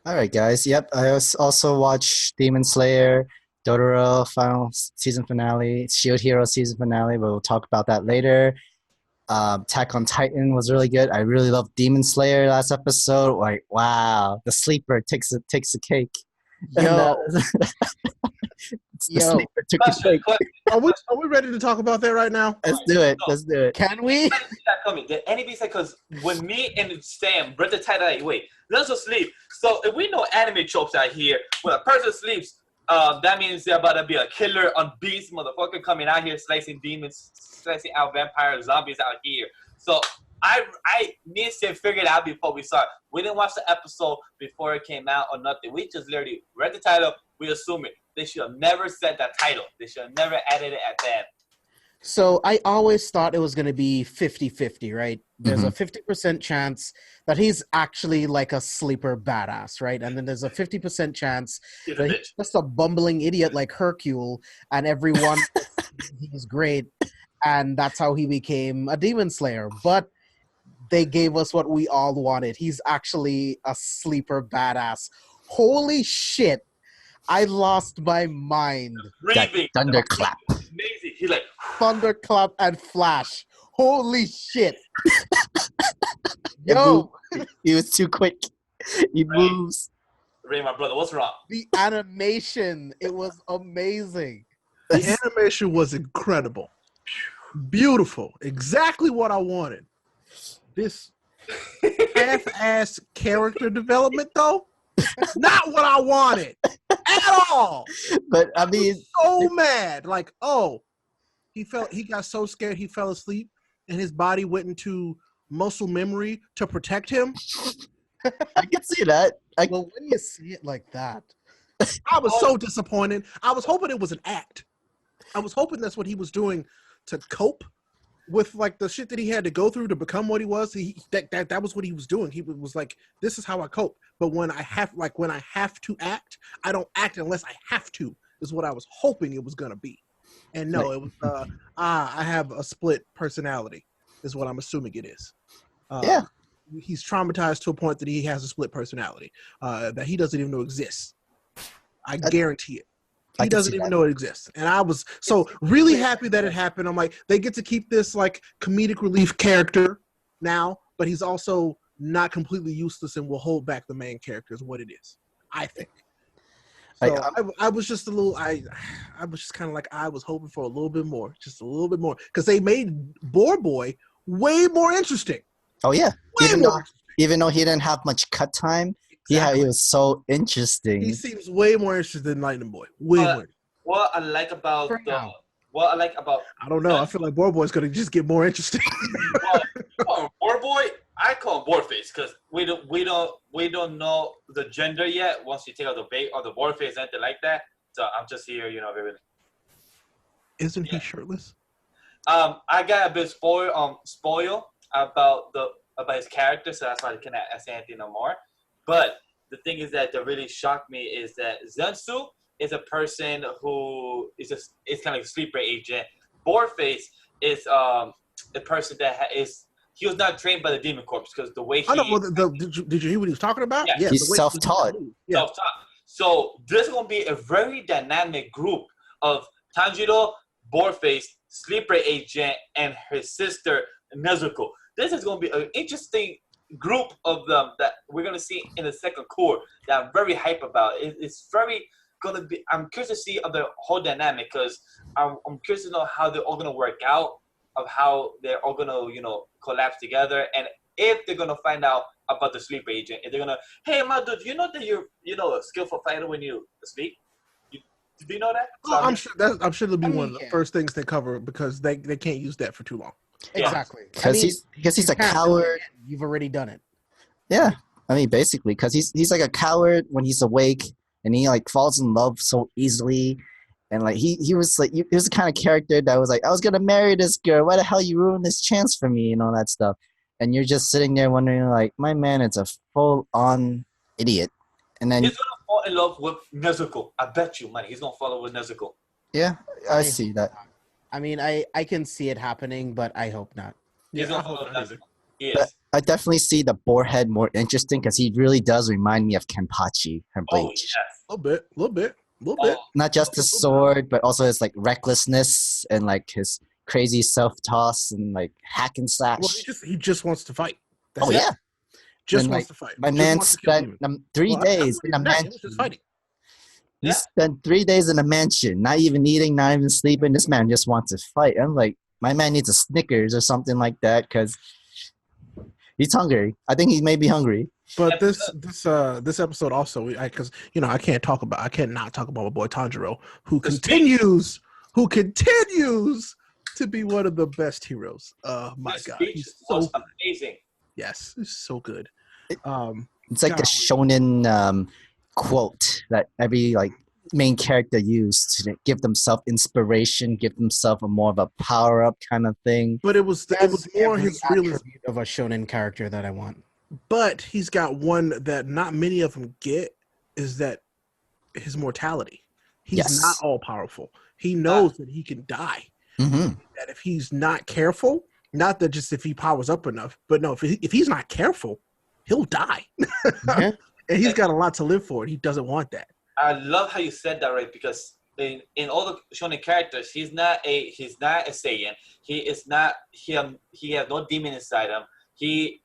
All right, guys. Yep, also watched Demon Slayer, Dotoro season finale, Shield Hero season finale, but we'll talk about that later. Attack on Titan was really good. I really loved Demon Slayer last episode. Like, wow, the sleeper takes the cake, and Yo, the yo, sleeper took the Question, cake. question, are we ready to talk about that right now? Let's do it. no. Let's do it. Can we? Anybody see that coming? Did anybody say, because when me and Sam read the title, like, wait, let's just sleep. So if we know anime tropes out here, when a person sleeps, that means they're about to be a killer on beast motherfucker coming out here slicing demons, slicing out vampires, zombies out here. So me and Sam figured it out before we saw it. We didn't watch the episode before it came out or nothing. We just literally read the title. We assume it. They should have never said that title. They should have never added it at the end. So I always thought it was going to be 50-50, right? There's a 50% chance that he's actually like a sleeper badass, right? And then there's a 50% chance He's a that bitch. he's just a bumbling idiot like Hercule, and everyone he's great, and that's how he became a demon slayer. But they gave us what we all wanted. He's actually a sleeper badass. Holy shit. I lost my mind. Breathing. Thunderclap. Amazing. He's like, Thunderclap and Flash. Holy shit. Yo, He was too quick. He moves. Ray, my brother, what's wrong? the animation, it was amazing. The animation was incredible. Beautiful. Exactly what I wanted. This half-ass character development, though, not what I wanted at all. But I mean, So mad. Like, oh, he got so scared he fell asleep and his body went into muscle memory to protect him. I can see that. Well, when you see it like that, I was so disappointed. I was hoping it was an act. I was hoping that's what he was doing to cope with like the shit that he had to go through to become what he was. That was what he was doing. He was like, this is how I cope. But when I have to act, I don't act unless I have to, is what I was hoping it was gonna be. And no, it was I have a split personality, is what I'm assuming it is. Yeah. He's traumatized to a point that he has a split personality that he doesn't even know exists. I guarantee it. I He can doesn't see even that. know it exists. And I was so really happy that it happened. I'm like, they get to keep this like comedic relief character now, but he's also not completely useless and will hold back the main character is what it is, I think. So I was just a little, I was just kind of like, I was hoping for a little bit more, just a little bit more. Because they made Boar Boy way more interesting. Oh yeah. Way Even more though interesting. he didn't have much cut time, Exactly. he was so interesting. He seems way more interested than Lightning Boy. Way more. What I like about For now. what I like about I don't know. I feel like Boar Boy's going to just get more interesting. Boar Boy, I call him Boar Face because we don't know the gender yet. Once you take out the bait or the Boar Face, anything like that. So I'm just here, everything. Isn't he shirtless? I got a bit spoil about his character, so that's why I cannot say anything no more. But the thing is that really shocked me is that Zenitsu is a person who is kind of like a sleeper agent. Boarface is a person that he was not trained by the Demon Corps because the way he I know. Well, did you hear what he was talking about? Yeah. He's the way self-taught. Yeah. self-taught. So this is gonna be a very dynamic group of Tanjiro, Boarface, sleeper agent, and his sister Nezuko. This is gonna be an interesting group of them that we're gonna see in the second core that I'm very hype about. It's very gonna be. I'm curious to see of the whole dynamic because I'm curious to know how they're all gonna work out, of how they're all gonna collapse together, and if they're gonna find out about the sleep agent, if they're gonna, hey, my dude, you know that you're a skillful fighter when you sleep. Do you know that? So, I'm sure that'll be one of the yeah. first things they cover because they can't use that for too long. Yeah. exactly. Because he's you a can't do it coward. again. You've already done it. Yeah. I mean, basically, because he's like a coward when he's awake, and he like falls in love so easily, and like he was the kind of character that was like, I was gonna marry this girl. Why the hell you ruined this chance for me and all that stuff? And you're just sitting there wondering, like, my man is a full-on idiot. And then he's gonna fall in love with Nezuko. I bet you money. He's gonna fall in love with Nezuko. yeah, I see that. I mean, I can see it happening, but I hope not. He's Yeah, I gonna fall hope in love not with either. Nezuko. Yes. I definitely see the Boarhead more interesting because he really does remind me of Kenpachi from Oh Bleach. yes. A little bit. Oh, Not just his sword, but also his like recklessness and like his crazy self toss and like hack and Well, slash. he just wants to fight. That's Oh it. yeah, Just and wants like to fight. my Just man wants to kill spent demons. 3 days Not in a even that. It was just mansion. fighting. He Yeah. spent 3 days in a mansion, not even eating, not even sleeping. This man just wants to fight. I'm like, my man needs a Snickers or something like that because he's hungry. I think he may be hungry. But this episode also, because I can't not talk about my boy Tanjiro, who The continues to be one of the best heroes. My this God, speech he's was so amazing. yes, he's so good. It's like the shonen quote that every like main character used to give themselves inspiration, give themselves a more of a power up kind of thing. But it was more every his realism. attribute of a shonen character that I want. But he's got one that not many of them get is that his mortality. He's Yes. not all powerful. He knows that he can die. Mm-hmm. That if he's not careful, not that just if he powers up enough, but no, if he's not careful, he'll die. Yeah. And he's got a lot to live for, and he doesn't want that. I love how you said that, right? Because in all the shonen characters, he's not a Saiyan. He is not him. He has no demon inside him. He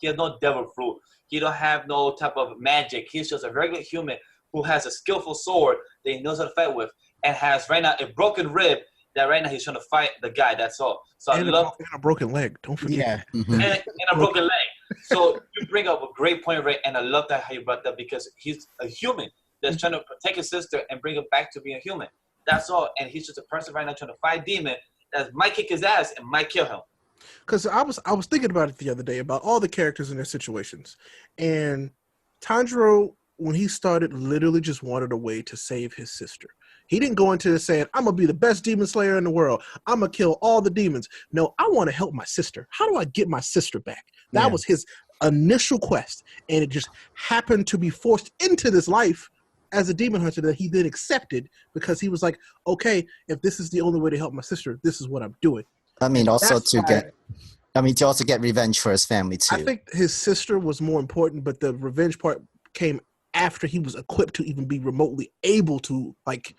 has no devil fruit. He don't have no type of magic. He's just a regular human who has a skillful sword that he knows how to fight with, and has right now a broken rib that right now he's trying to fight the guy. That's all. So And I love a broken leg. Don't forget. Yeah. Mm-hmm. and a broken leg. So you bring up a great point, right? And I love that how you brought that because he's a human that's trying to protect his sister and bring him back to being a human. That's all. And he's just a person right now trying to fight a demon that might kick his ass and might kill him. Because I was thinking about it the other day about all the characters in their situations, and Tanjiro, when he started, literally just wanted a way to save his sister. He didn't go into this saying, "I'm gonna be the best demon slayer in the world. I'm gonna kill all the demons." No, I want to help my sister. How do I get my sister back? That was his initial quest, and it just happened to be forced into this life as a demon hunter that he then accepted because he was like, "Okay, if this is the only way to help my sister, this is what I'm doing." I mean, also That's to why- get, I mean, to also get revenge for his family too. I think his sister was more important, but the revenge part came after he was equipped to even be remotely able to like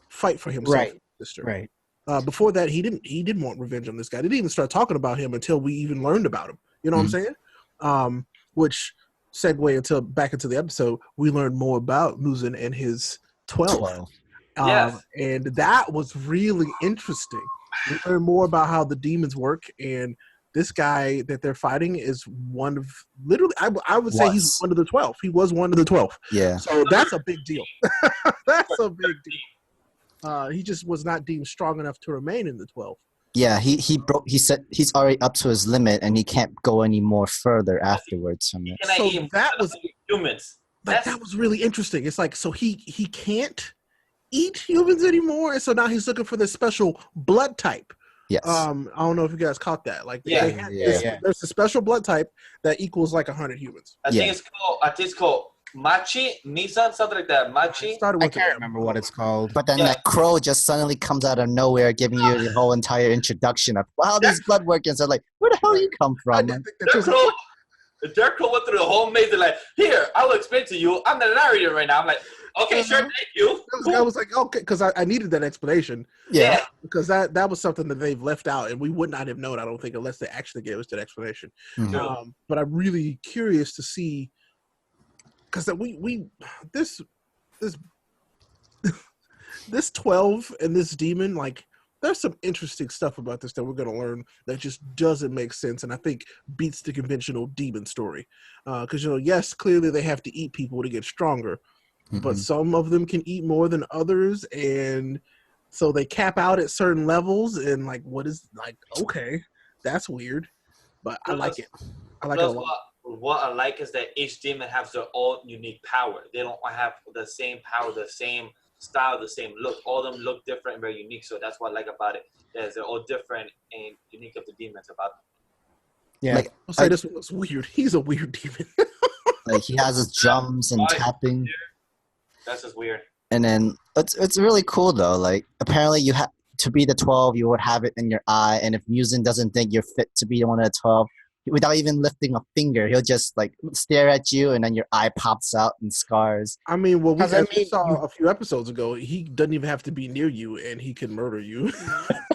fight for himself. Right. And his sister. Right. Before that, he didn't want revenge on this guy. They didn't even start talking about him until we even learned about him. You know what I'm saying? Which segue back into the episode, we learned more about Muzan and his 12. Yes. And that was really interesting. We learned more about how the demons work, and this guy that they're fighting is one of literally. I would say he's one of the 12. He was one of the 12. Yeah. So that's a big deal. That's a big deal. He just was not deemed strong enough to remain in the 12. Yeah, he broke. He said he's already up to his limit, and he can't go any more further afterwards from it. And So eat that was humans. that was really interesting. It's like so he can't eat humans anymore, and so now he's looking for this special blood type. Yes. I don't know if you guys caught that. Like, Yeah. there's a special blood type that equals like 100 humans. I think it's called Machi, Nissan, something like that. It Machi. started I with can't remember what it's called. But then Yeah. that crow just suddenly comes out of nowhere, giving you the whole entire introduction of how these blood work. And so, like, where the hell you come I from? did think that Their too. crow, their crow went through the whole maze. They're like, here, I will explain to you. I'm the narrator right now. I'm like, okay, sure, thank you. I was like, okay, because I needed that explanation. Yeah. Because that was something that they've left out, and we would not have known, I don't think, unless they actually gave us that explanation. Mhm. But I'm really curious to see, because that this 12 and this demon, like, there's some interesting stuff about this that we're going to learn that just doesn't make sense, and I think beats the conventional demon story. Because, yes, clearly they have to eat people to get stronger, but Mhm. some of them can eat more than others, and so they cap out at certain levels, and, like, okay, that's weird, but I like it. I like it a Plus, lot. what I like is that each demon has their own unique power. They don't have the same power, the same style, the same look. All of them look different and very unique. So that's what I like about it. That they're all different and unique of the demons about them. Yeah. Like, I'll say I- this one's weird. He's a weird demon. like he has his drums and Right. tapping. That's just weird. And then it's really cool though. Like apparently you have to be the 12, you would have it in your eye, and if Musin doesn't think you're fit to be one of the 12, without even lifting a finger. He'll just like stare at you, and then your eye pops out in scars. I mean, well, Because as we saw a few episodes ago, he doesn't even have to be near you, and he can murder you.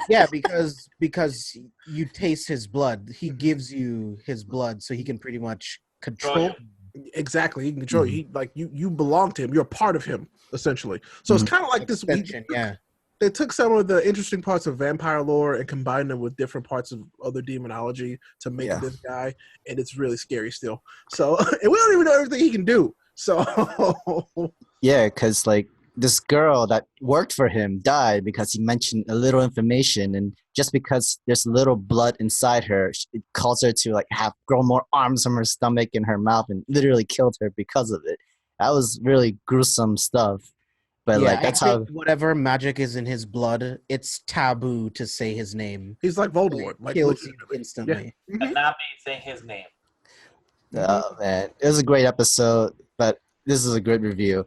yeah, because you taste his blood. He gives you his blood, so he can pretty much control. Exactly, he can control you. He, like you belong to him. You're a part of him, essentially. So it's kind of like this. Extension, yeah. They took some of the interesting parts of vampire lore and combined them with different parts of other demonology to make this guy, and it's really scary still. So, and we don't even know everything he can do. So, yeah, because like this girl that worked for him died because he mentioned a little information, and just because there's little blood inside her, it caused her to like have grow more arms from her stomach and her mouth, and literally killed her because of it. That was really gruesome stuff. But yeah, like that's I think how whatever magic is in his blood, it's taboo to say his name. he's like Voldemort, like Kills you legitimately. instantly. Yeah. And not me saying his name. man, it was a great episode, but this is a great review.